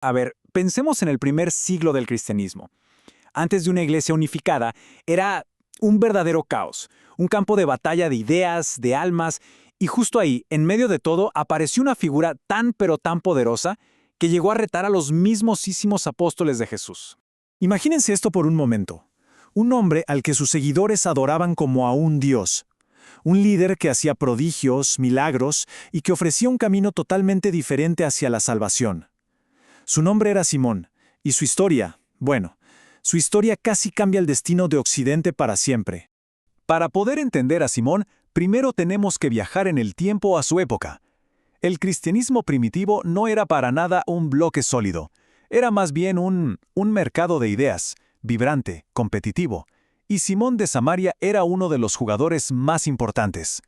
A ver, pensemos en el primer siglo del cristianismo. Antes de una iglesia unificada, era un verdadero caos, un campo de batalla de ideas, de almas, y justo ahí, en medio de todo, apareció una figura tan pero tan poderosa que llegó a retar a los mismosísimos apóstoles de Jesús. Imagínense esto por un momento. Un hombre al que sus seguidores adoraban como a un dios. Un líder que hacía prodigios, milagros y que ofrecía un camino totalmente diferente hacia la salvación. Su nombre era Simón, y su historia, bueno, su historia casi cambia el destino de Occidente para siempre. Para poder entender a Simón, primero tenemos que viajar en el tiempo a su época. El cristianismo primitivo no era para nada un bloque sólido, era más bien un mercado de ideas, vibrante, competitivo, y Simón de Samaria era uno de los jugadores más importantes.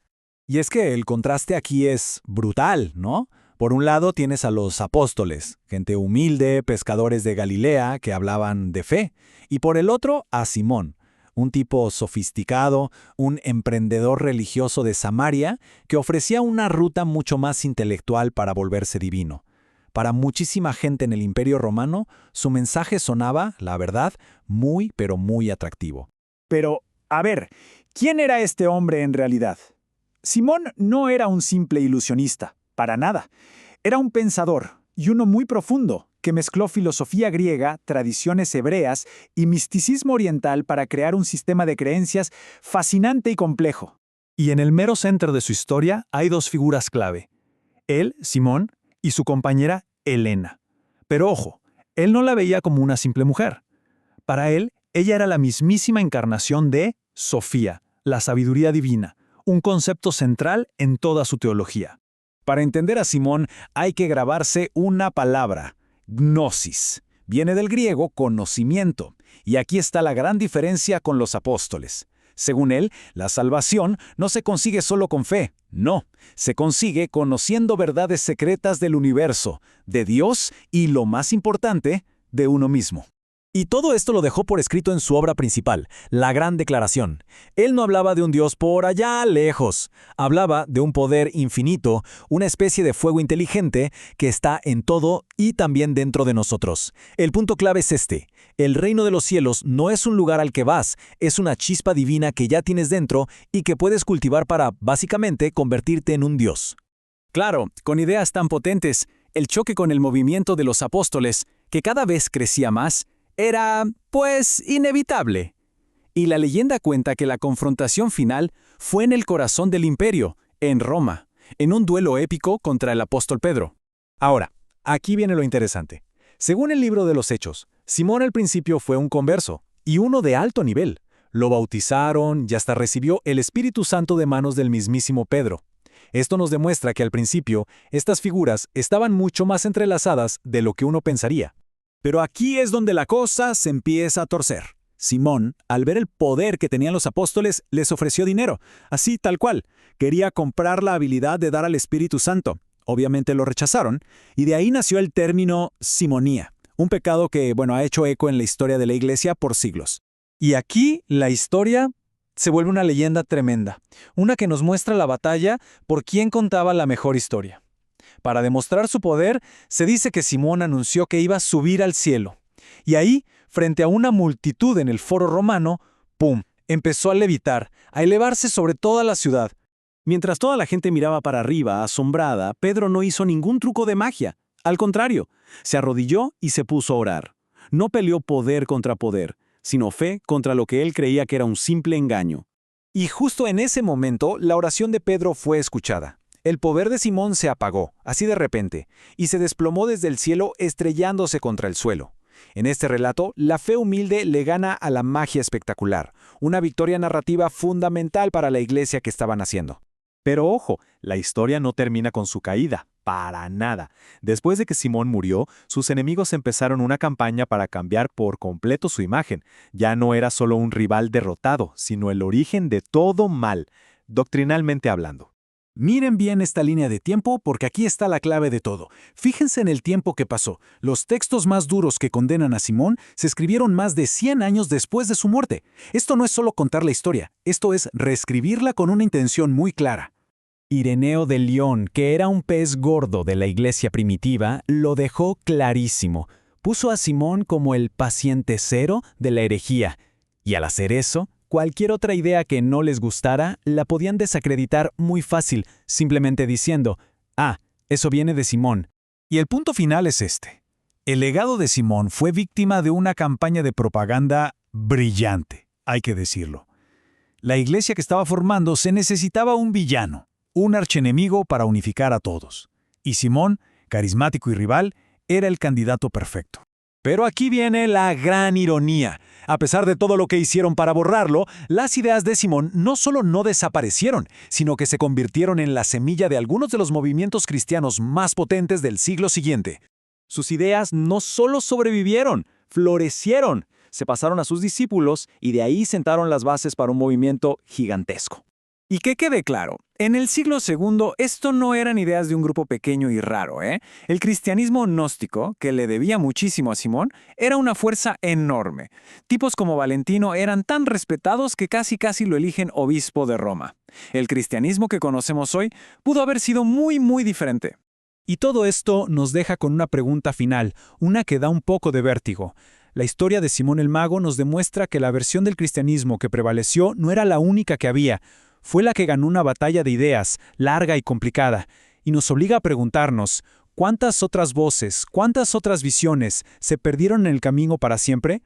Y es que el contraste aquí es brutal, ¿no? Por un lado tienes a los apóstoles, gente humilde, pescadores de Galilea que hablaban de fe, y por el otro a Simón, un tipo sofisticado, un emprendedor religioso de Samaria que ofrecía una ruta mucho más intelectual para volverse divino. Para muchísima gente en el Imperio Romano, su mensaje sonaba, la verdad, muy pero muy atractivo. Pero, a ver, ¿quién era este hombre en realidad? Simón no era un simple ilusionista, para nada. Era un pensador, y uno muy profundo, que mezcló filosofía griega, tradiciones hebreas y misticismo oriental para crear un sistema de creencias fascinante y complejo. Y en el mero centro de su historia hay dos figuras clave. Él, Simón, y su compañera, Helena. Pero ojo, él no la veía como una simple mujer. Para él, ella era la mismísima encarnación de Sofía, la sabiduría divina, un concepto central en toda su teología. Para entender a Simón hay que grabarse una palabra, gnosis. Viene del griego conocimiento, y aquí está la gran diferencia con los apóstoles. Según él, la salvación no se consigue solo con fe, no, se consigue conociendo verdades secretas del universo, de Dios y, lo más importante, de uno mismo. Y todo esto lo dejó por escrito en su obra principal, La Gran Declaración. Él no hablaba de un Dios por allá lejos, hablaba de un poder infinito, una especie de fuego inteligente que está en todo y también dentro de nosotros. El punto clave es este: el reino de los cielos no es un lugar al que vas, es una chispa divina que ya tienes dentro y que puedes cultivar para, básicamente, convertirte en un Dios. Claro, con ideas tan potentes, el choque con el movimiento de los apóstoles, que cada vez crecía más, era, pues, inevitable. Y la leyenda cuenta que la confrontación final fue en el corazón del imperio, en Roma, en un duelo épico contra el apóstol Pedro. Ahora, aquí viene lo interesante. Según el libro de los Hechos, Simón al principio fue un converso, y uno de alto nivel. Lo bautizaron y hasta recibió el Espíritu Santo de manos del mismísimo Pedro. Esto nos demuestra que al principio, estas figuras estaban mucho más entrelazadas de lo que uno pensaría. Pero aquí es donde la cosa se empieza a torcer. Simón, al ver el poder que tenían los apóstoles, les ofreció dinero, así tal cual. Quería comprar la habilidad de dar al Espíritu Santo. Obviamente lo rechazaron, y de ahí nació el término simonía, un pecado que, ha hecho eco en la historia de la Iglesia por siglos. Y aquí la historia se vuelve una leyenda tremenda, una que nos muestra la batalla por quién contaba la mejor historia. Para demostrar su poder, se dice que Simón anunció que iba a subir al cielo. Y ahí, frente a una multitud en el foro romano, ¡pum!, empezó a levitar, a elevarse sobre toda la ciudad. Mientras toda la gente miraba para arriba, asombrada, Pedro no hizo ningún truco de magia. Al contrario, se arrodilló y se puso a orar. No peleó poder contra poder, sino fe contra lo que él creía que era un simple engaño. Y justo en ese momento, la oración de Pedro fue escuchada. El poder de Simón se apagó, así de repente, y se desplomó desde el cielo estrellándose contra el suelo. En este relato, la fe humilde le gana a la magia espectacular, una victoria narrativa fundamental para la iglesia que estaban haciendo. Pero ojo, la historia no termina con su caída, para nada. Después de que Simón murió, sus enemigos empezaron una campaña para cambiar por completo su imagen. Ya no era solo un rival derrotado, sino el origen de todo mal, doctrinalmente hablando. Miren bien esta línea de tiempo porque aquí está la clave de todo. Fíjense en el tiempo que pasó. Los textos más duros que condenan a Simón se escribieron más de 100 años después de su muerte. Esto no es solo contar la historia, esto es reescribirla con una intención muy clara. Ireneo de León, que era un pez gordo de la iglesia primitiva, lo dejó clarísimo. Puso a Simón como el paciente cero de la herejía. Y al hacer eso, cualquier otra idea que no les gustara la podían desacreditar muy fácil, simplemente diciendo, «Ah, eso viene de Simón». Y el punto final es este. El legado de Simón fue víctima de una campaña de propaganda brillante, hay que decirlo. La iglesia que estaba formando se necesitaba un villano, un archienemigo para unificar a todos. Y Simón, carismático y rival, era el candidato perfecto. Pero aquí viene la gran ironía. A pesar de todo lo que hicieron para borrarlo, las ideas de Simón no solo no desaparecieron, sino que se convirtieron en la semilla de algunos de los movimientos cristianos más potentes del siglo siguiente. Sus ideas no solo sobrevivieron, florecieron. Se pasaron a sus discípulos y de ahí sentaron las bases para un movimiento gigantesco. Y que quede claro, en el siglo II esto no eran ideas de un grupo pequeño y raro, ¿eh? El cristianismo gnóstico, que le debía muchísimo a Simón, era una fuerza enorme. Tipos como Valentino eran tan respetados que casi lo eligen obispo de Roma. El cristianismo que conocemos hoy pudo haber sido muy diferente. Y todo esto nos deja con una pregunta final, una que da un poco de vértigo. La historia de Simón el Mago nos demuestra que la versión del cristianismo que prevaleció no era la única que había. Fue la que ganó una batalla de ideas, larga y complicada, y nos obliga a preguntarnos, ¿cuántas otras voces, cuántas otras visiones se perdieron en el camino para siempre?